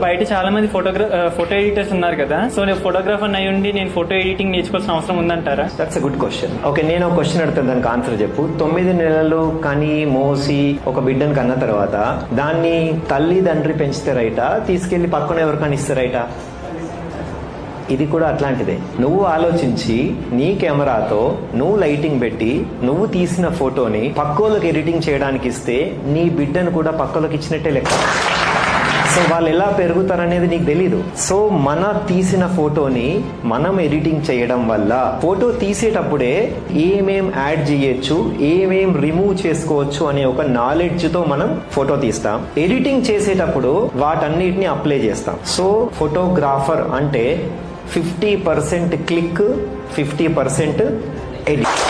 బయట చాలా మంది ఫోటో ఎడిటర్స్ ఉన్నారు కదా, సో నేను ఫోటోగ్రాఫర్ అయి ఉండి నేను ఫోటో ఎడిటింగ్ నేర్చుకోవాల్సిన అవసరం ఉందంటారా? That's a good question. Okay, నేను ఒక క్వశ్చన్ అడుగుతాను, దానికి ఆన్సర్ చెప్పు. 9 నెలలు కని మోసి ఒక బిడ్డను కన్న తర్వాత దాన్ని తల్లిదండ్రి పెంచితే రైటా, తీసుకెళ్లి పక్కన ఎవరికైనా ఇస్తే రైటా? ఇది కూడా అట్లాంటిదే. నువ్వు ఆలోచించి నీ కెమెరాతో నువ్వు లైటింగ్ పెట్టి నువ్వు తీసిన ఫోటోని పక్కోళ్ళకి ఎడిటింగ్ చేయడానికి ఇస్తే నీ బిడ్డను కూడా పక్కోళ్ళకి ఇచ్చినట్టే లెక్క. సో వాళ్ళు ఎలా పెరుగుతారనేది నీకు తెలీదు. సో మన తీసిన ఫోటోని మనం ఎడిటింగ్ చేయడం వల్ల ఫోటో తీసేటప్పుడే ఏమేం యాడ్ చేయొచ్చు, ఏమేం రిమూవ్ చేసుకోవచ్చు అనే ఒక నాలెడ్జ్ తో మనం ఫోటో తీస్తాం. ఎడిటింగ్ చేసేటప్పుడు వాటన్నిటిని అప్లై చేస్తాం. సో ఫోటోగ్రాఫర్ అంటే 50% క్లిక్, 50% ఎడిట్.